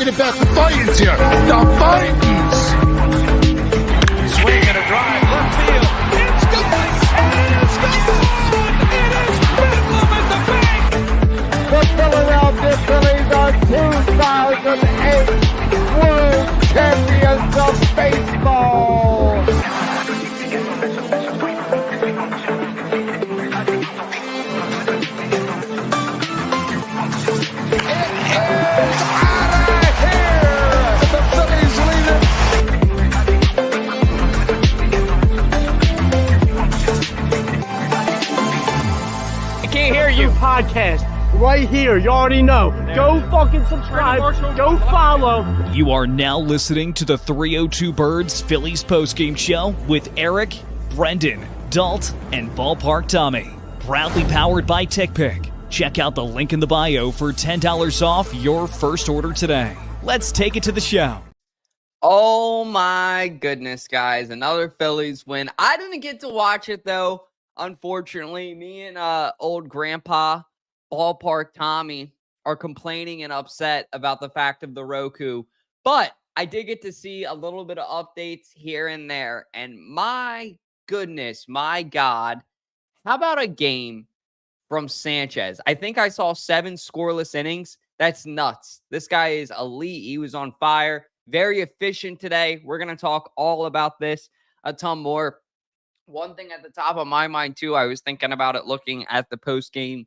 talking about Defiance here. Defiance. Swing and a drive, left field. It's gone! It is gone! It is bedlam at the bank! The Philadelphia Phillies are 2008 World Champions of Baseball! Podcast right here. You already know. Go fucking subscribe. Go follow. You are now listening to the 302 Birds Phillies postgame show with Eric, Brendan, Dalt, and Ballpark Tommy. Proudly powered by TickPick. Check out the link in the bio for $10 off your first order today. Let's take it to the show. Oh my goodness, guys. Another Phillies win. I didn't get to watch it, though. Unfortunately, me and old grandpa, Ballpark Tommy, are complaining and upset about the fact of the Roku. But I did get to see a little bit of updates here and there. And my goodness, my God, how about a game from Sanchez? I think I saw 7 scoreless innings. That's nuts. This guy is elite. He was on fire. Very efficient today. We're going to talk all about this, a ton more. One thing at the top of my mind, too, I was thinking about it looking at the post-game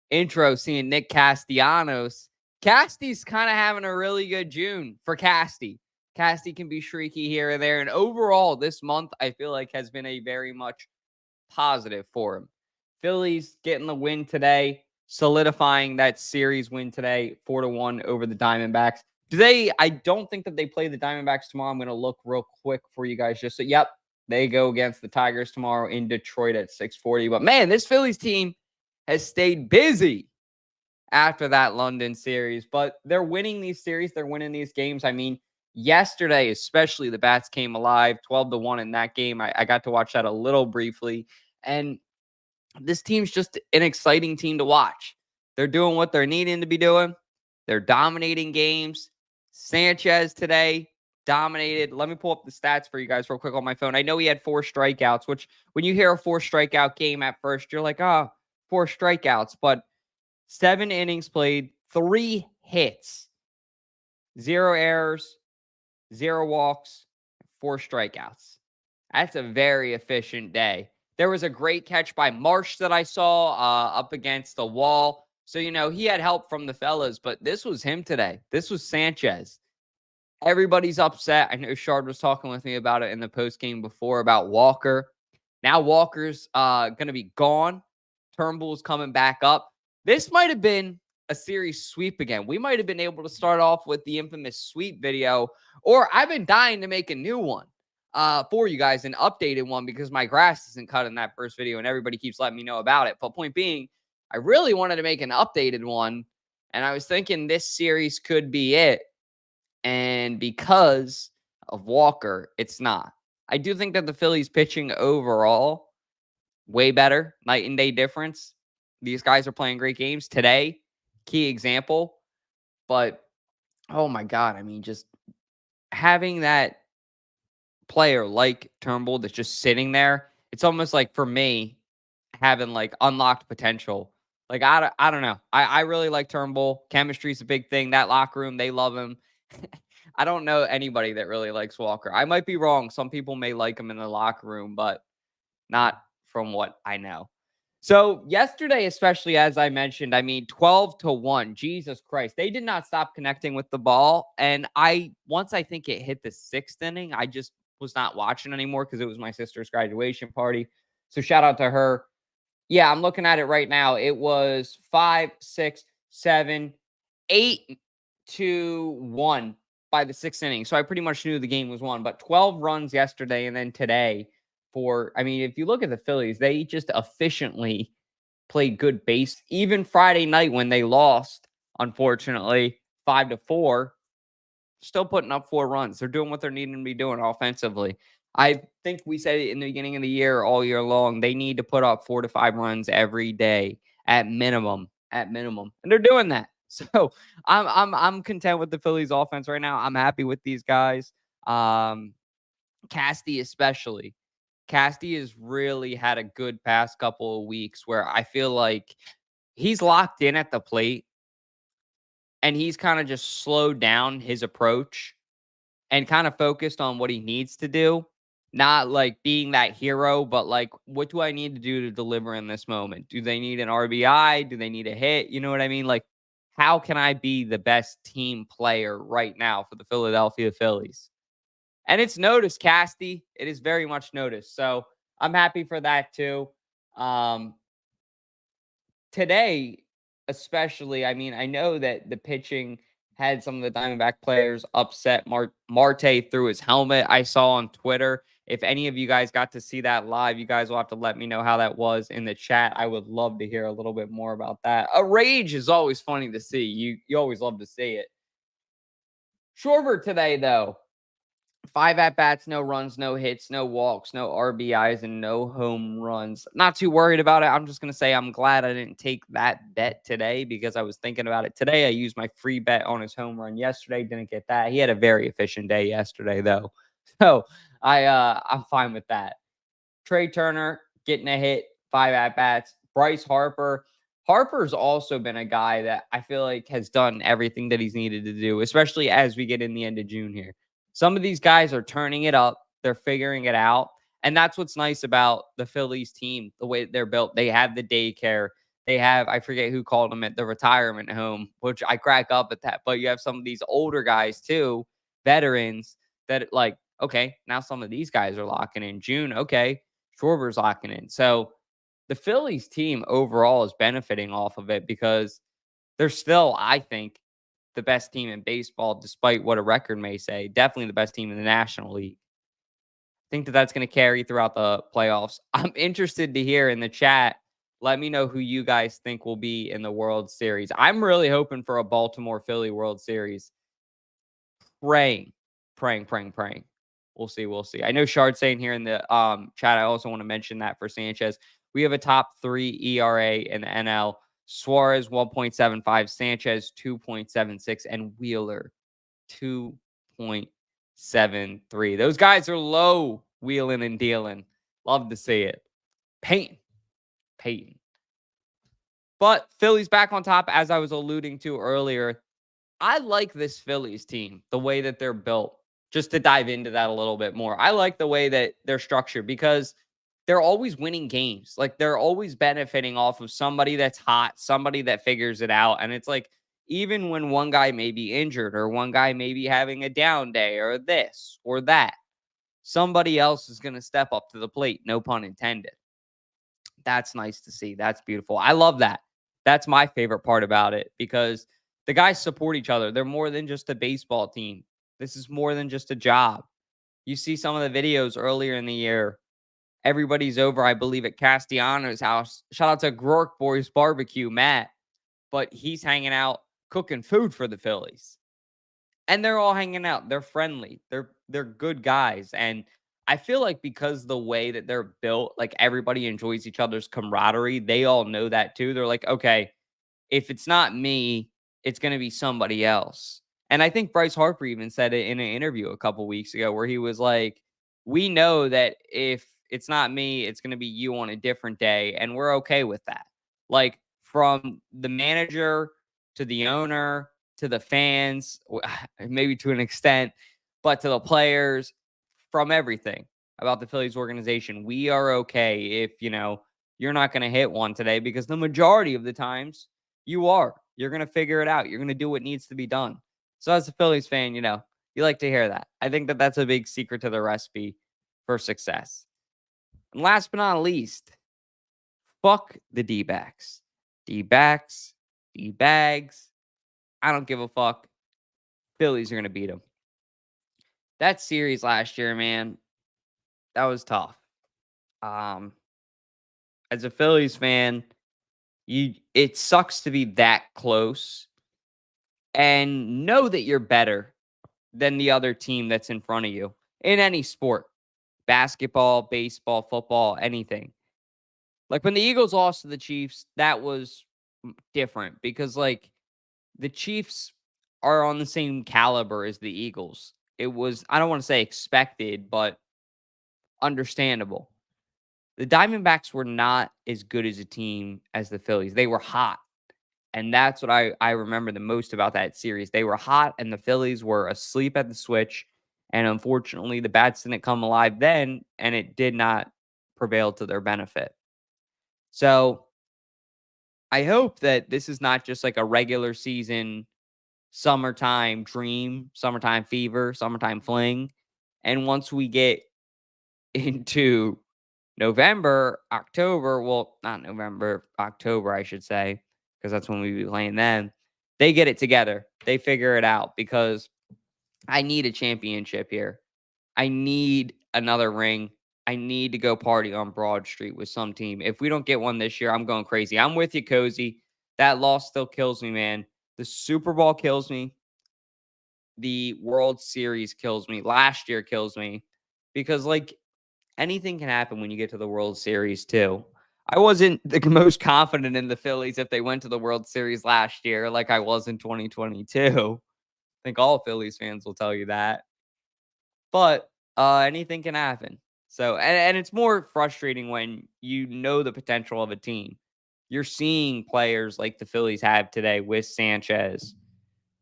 intro, seeing Nick Castellanos. Casty's kind of having a really good June for Casty. Casty can be shrieky here or there. And overall, this month, I feel like has been a very much positive for him. Phillies getting the win today, solidifying that series win today, 4-1 over the Diamondbacks. Today, I don't think that they play the Diamondbacks tomorrow. I'm going to look real quick for you guys just so, yep. They go against the Tigers tomorrow in Detroit at 6:40. But, man, this Phillies team has stayed busy after that London series. But they're winning these series. They're winning these games. I mean, yesterday especially, the Bats came alive, 12-1 in that game. I got to watch that a little briefly. And this team's just an exciting team to watch. They're doing what they're needing to be doing. They're dominating games. Sanchez today dominated. Let me pull up the stats for you guys real quick on my phone. I know he had 4 strikeouts, which when you hear a 4 strikeout game at first, you're like, 4 strikeouts. But 7 innings played, 3 hits, 0 errors, 0 walks, 4 strikeouts. That's a very efficient day. There was a great catch by Marsh that I saw up against the wall. So, he had help from the fellas, but this was him today. This was Sanchez. Everybody's upset. I know Shard was talking with me about it in the postgame before about Walker. Now Walker's going to be gone. Turnbull's coming back up. This might have been a series sweep again. We might have been able to start off with the infamous sweep video, or I've been dying to make a new one for you guys, an updated one, because my grass isn't cut in that first video and everybody keeps letting me know about it. But point being, I really wanted to make an updated one, and I was thinking this series could be it. And because of Walker, it's not. I do think that the Phillies pitching overall, way better, night and day difference. These guys are playing great games today. Key example. But, oh my God, I mean, just having that player like Turnbull that's just sitting there, it's almost like, for me, having like unlocked potential. Like, I don't know. I really like Turnbull. Chemistry's a big thing. That locker room, they love him. I don't know anybody that really likes Walker. I might be wrong. Some people may like him in the locker room, but not from what I know. So yesterday, especially as I mentioned, 12-1. Jesus Christ. They did not stop connecting with the ball. And once I think it hit the 6th inning, I just was not watching anymore because it was my sister's graduation party. So shout out to her. Yeah, I'm looking at it right now. It was 5, 6, 7, 8-1 by the 6th inning. So I pretty much knew the game was won. But 12 runs yesterday and then today if you look at the Phillies, they just efficiently played good base. Even Friday night when they lost, unfortunately, 5-4, still putting up 4 runs. They're doing what they're needing to be doing offensively. I think we said it in the beginning of the year, all year long, they need to put up 4 to 5 runs every day at minimum. And they're doing that. So I'm content with the Phillies offense right now. I'm happy with these guys. Casty especially. Casty has really had a good past couple of weeks where I feel like he's locked in at the plate and he's kind of just slowed down his approach and kind of focused on what he needs to do. Not like being that hero, but like, what do I need to do to deliver in this moment? Do they need an RBI? Do they need a hit? You know what I mean? Like, how can I be the best team player right now for the Philadelphia Phillies? And it's noticed, Casty. It is very much noticed. So I'm happy for that too. Um, Today, especially, I mean, I know that the pitching had some of the Diamondback players upset. Marte threw his helmet, I saw on Twitter. If any of you guys got to see that live, you guys will have to let me know how that was in the chat. I would love to hear a little bit more about that. A rage is always funny to see. You always love to see it. Schwarber today, though. 5 at-bats, no runs, no hits, no walks, no RBIs, and no home runs. Not too worried about it. I'm just going to say I'm glad I didn't take that bet today because I was thinking about it today. I used my free bet on his home run yesterday. Didn't get that. He had a very efficient day yesterday, though. So I'm fine with that. Trey Turner getting a hit, 5 at-bats. Bryce Harper. Harper's also been a guy that I feel like has done everything that he's needed to do, especially as we get in the end of June here. Some of these guys are turning it up. They're figuring it out. And that's what's nice about the Phillies team, the way they're built. They have the daycare. They have, I forget who called them it, the retirement home, which I crack up at that. But you have some of these older guys too, veterans, that like, okay, now some of these guys are locking in. June, okay, Schwarber's locking in. So the Phillies team overall is benefiting off of it because they're still, I think, the best team in baseball, despite what a record may say. Definitely the best team in the National League. I think that that's going to carry throughout the playoffs. I'm interested to hear in the chat. Let me know who you guys think will be in the World Series. I'm really hoping for a Baltimore Philly World Series. Praying. We'll see. We'll see. I know Shard's saying here in the chat, I also want to mention that for Sanchez, we have a top 3 ERA in the NL. Suarez 1.75, Sanchez 2.76, and Wheeler 2.73. Those guys are low wheeling and dealing. Love to see it. Peyton. But Phillies back on top, as I was alluding to earlier. I like this Phillies team, the way that they're built. Just to dive into that a little bit more. I like the way that they're structured because they're always winning games. Like, they're always benefiting off of somebody that's hot, somebody that figures it out. And it's like, even when one guy may be injured or one guy may be having a down day or this or that, somebody else is going to step up to the plate. No pun intended. That's nice to see. That's beautiful. I love that. That's my favorite part about it because the guys support each other. They're more than just a baseball team. This is more than just a job. You see some of the videos earlier in the year. Everybody's over, I believe, at Castellanos' house. Shout out to Grork Boys Barbecue, Matt. But he's hanging out, cooking food for the Phillies. And they're all hanging out. They're friendly. They're good guys. And I feel like because the way that they're built, like everybody enjoys each other's camaraderie. They all know that too. They're like, okay, if it's not me, it's going to be somebody else. And I think Bryce Harper even said it in an interview a couple weeks ago where he was like, we know that if it's not me, it's going to be you on a different day. And we're okay with that. Like, from the manager to the owner to the fans, maybe to an extent, but to the players, from everything about the Phillies organization, we are okay if, you're not going to hit one today because the majority of the times you are. You're going to figure it out. You're going to do what needs to be done. So as a Phillies fan, you like to hear that. I think that that's a big secret to the recipe for success. And last but not least, fuck the D-backs. D-backs, D-bags. I don't give a fuck. Phillies are going to beat them. That series last year, man, that was tough. As a Phillies fan, it sucks to be that close and know that you're better than the other team that's in front of you in any sport. Basketball, baseball, football, anything. Like when the Eagles lost to the Chiefs, that was different because the Chiefs are on the same caliber as the Eagles. It was, I don't want to say expected, but understandable. The Diamondbacks were not as good as a team as the Phillies. They were hot. And that's what I remember the most about that series. They were hot, and the Phillies were asleep at the switch. And unfortunately, the bats didn't come alive then, and it did not prevail to their benefit. So I hope that this is not just like a regular season summertime dream, summertime fever, summertime fling. And once we get into November, October, well, not November, October, I should say, because that's when we be playing them. They get it together. They figure it out because I need a championship here. I need another ring. I need to go party on Broad Street with some team. If we don't get one this year, I'm going crazy. I'm with you, Cozy. That loss still kills me, man. The Super Bowl kills me. The World Series kills me. Last year kills me because, like, anything can happen when you get to the World Series, too. I wasn't the most confident in the Phillies if they went to the World Series last year like I was in 2022. I think all Phillies fans will tell you that. But anything can happen. So, and it's more frustrating when you know the potential of a team. You're seeing players like the Phillies have today with Sanchez,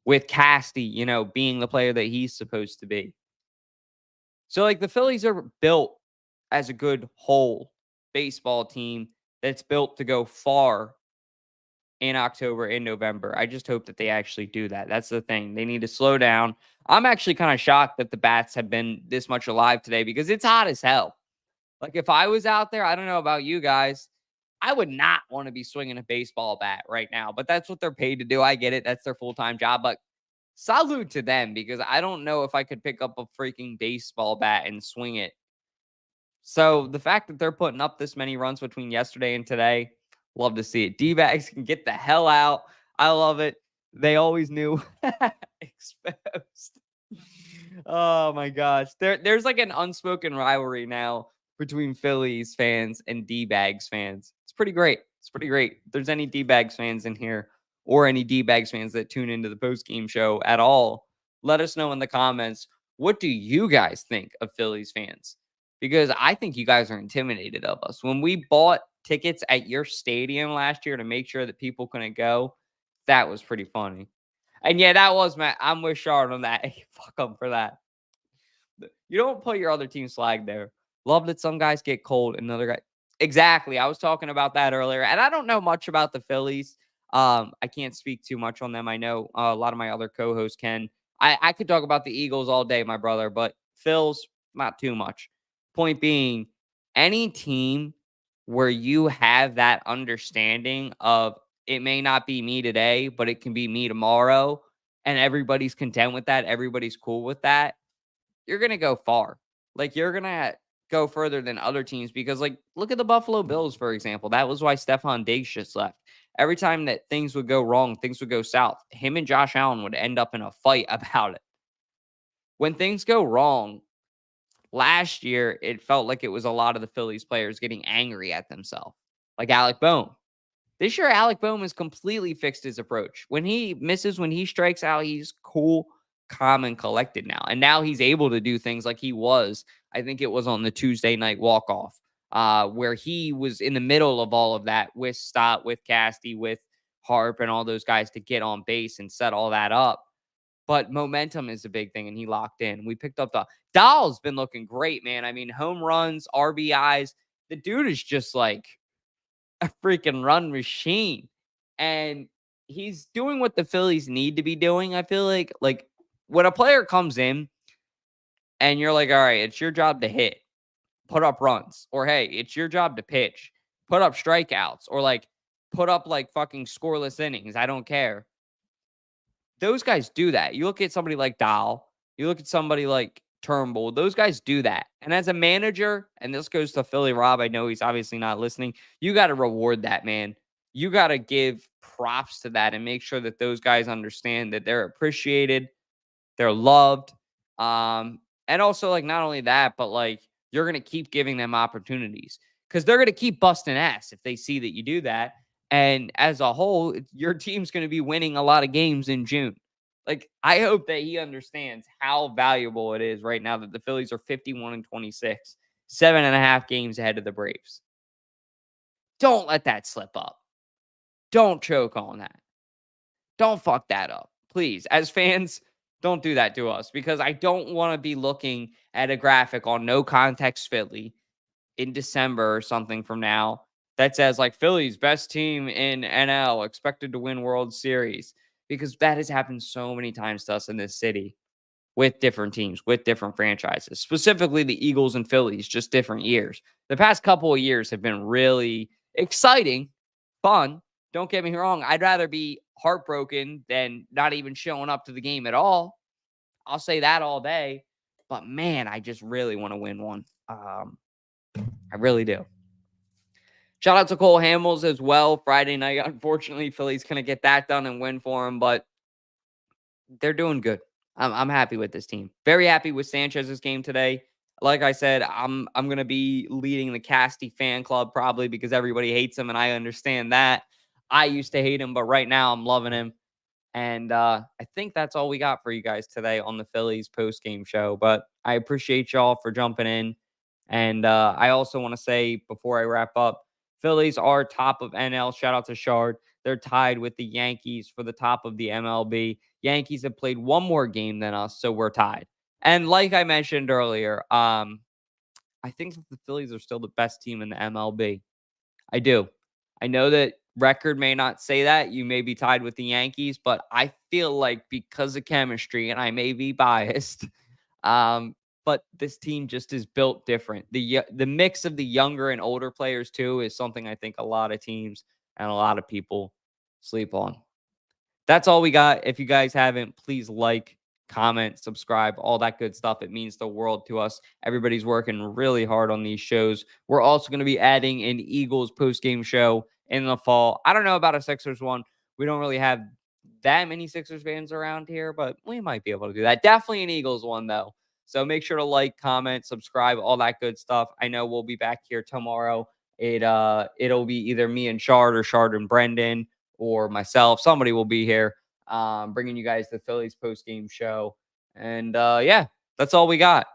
with Casty, being the player that he's supposed to be. So, like, the Phillies are built as a good whole baseball team that's built to go far in October, in November. I just hope that they actually do that. That's the thing. They need to slow down. I'm actually kind of shocked that the bats have been this much alive today because it's hot as hell. Like, if I was out there, I don't know about you guys, I would not want to be swinging a baseball bat right now, but that's what they're paid to do. I get it. That's their full-time job, but salute to them because I don't know if I could pick up a freaking baseball bat and swing it. So the fact that they're putting up this many runs between yesterday and today, love to see it. D-backs can get the hell out. I love it. They always knew. Exposed. Oh my gosh. There's like an unspoken rivalry now between Phillies fans and D-bags fans. It's pretty great. It's pretty great. If there's any D-bags fans in here or any D-bags fans that tune into the post-game show at all, let us know in the comments. What do you guys think of Phillies fans? Because I think you guys are intimidated of us. When we bought tickets at your stadium last year to make sure that people couldn't go, that was pretty funny. And yeah, that was I'm with Shard on that. Hey, fuck them for that. You don't put your other team's flag there. Love that some guys get cold and another guy. Exactly. I was talking about that earlier. And I don't know much about the Phillies. I can't speak too much on them. I know a lot of my other co-hosts can. I could talk about the Eagles all day, my brother, but Phil's not too much. Point being, any team where you have that understanding of it may not be me today, but it can be me tomorrow, and everybody's content with that, everybody's cool with that, you're going to go far. Like, you're going to go further than other teams because, like, look at the Buffalo Bills, for example. That was why Stephon Diggs just left. Every time that things would go wrong, things would go south, him and Josh Allen would end up in a fight about it. When things go wrong, last year, it felt like it was a lot of the Phillies players getting angry at themselves, like Alec Bohm. This year, Alec Bohm has completely fixed his approach. When he misses, when he strikes out, he's cool, calm, and collected now. And now he's able to do things like he was, I think it was on the Tuesday night walk-off, where he was in the middle of all of that with Stott, with Casty, with Harp, and all those guys to get on base and set all that up. But momentum is a big thing, and he locked in. We picked up Dahl's been looking great, man. I mean, home runs, RBIs. The dude is just like a freaking run machine. And he's doing what the Phillies need to be doing, I feel like. Like, when a player comes in and you're like, all right, it's your job to hit, put up runs. Or, hey, it's your job to pitch, put up strikeouts. Or, like, put up, like, fucking scoreless innings. I don't care. Those guys do that. You look at somebody like Dahl, you look at somebody like Turnbull, those guys do that. And as a manager, and this goes to Philly Rob, I know he's obviously not listening, you got to reward that, man. You got to give props to that and make sure that those guys understand that they're appreciated, they're loved. And also, like, not only that, but like, you're going to keep giving them opportunities because they're going to keep busting ass if they see that you do that. And as a whole, your team's going to be winning a lot of games in June. Like, I hope that he understands how valuable it is right now that the Phillies are 51-26, 7.5 games ahead of the Braves. Don't let that slip up. Don't choke on that. Don't fuck that up. Please, as fans, don't do that to us, because I don't want to be looking at a graphic on No Context Philly in December or something from now that says like Phillies best team in NL expected to win World Series, because that has happened so many times to us in this city with different teams, with different franchises, specifically the Eagles and Phillies, just different years. The past couple of years have been really exciting, fun. Don't get me wrong. I'd rather be heartbroken than not even showing up to the game at all. I'll say that all day. But man, I just really want to win one. I really do. Shout out to Cole Hamels as well. Friday night, unfortunately, Phillies couldn't get that done and win for him, but they're doing good. I'm happy with this team. Very happy with Sanchez's game today. Like I said, I'm going to be leading the Casty fan club probably because everybody hates him, and I understand that. I used to hate him, but right now I'm loving him. And I think that's all we got for you guys today on the Phillies post-game show. But I appreciate y'all for jumping in. And I also want to say before I wrap up, Phillies are top of NL. Shout out to Shard. They're tied with the Yankees for the top of the MLB. Yankees have played one more game than us, so we're tied. And like I mentioned earlier, I think that the Phillies are still the best team in the MLB. I do. I know that record may not say that. You may be tied with the Yankees, but I feel like because of chemistry, and I may be biased, but this team just is built different. The mix of the younger and older players, too, is something I think a lot of teams and a lot of people sleep on. That's all we got. If you guys haven't, please like, comment, subscribe, all that good stuff. It means the world to us. Everybody's working really hard on these shows. We're also going to be adding an Eagles post-game show in the fall. I don't know about a Sixers one. We don't really have that many Sixers fans around here, but we might be able to do that. Definitely an Eagles one, though. So make sure to like, comment, subscribe, all that good stuff. I know we'll be back here tomorrow. It'll be either me and Shard or Shard and Brendan or myself. Somebody will be here bringing you guys the Phillies post-game show. And yeah, that's all we got.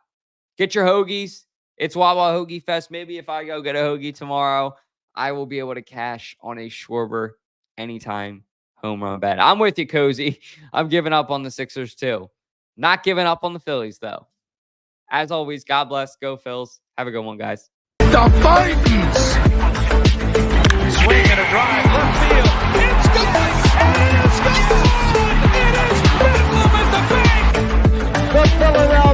Get your hoagies. It's Wawa Hoagie Fest. Maybe if I go get a hoagie tomorrow, I will be able to cash on a Schwarber anytime home run bet. I'm with you, Cozy. I'm giving up on the Sixers too. Not giving up on the Phillies, though. As always, God bless. Go Phils. Have a good one, guys. The Vikings. Swing and a drive, left field. It's gone! And it is gone! It is Bedlam at the bank! The Philadelphia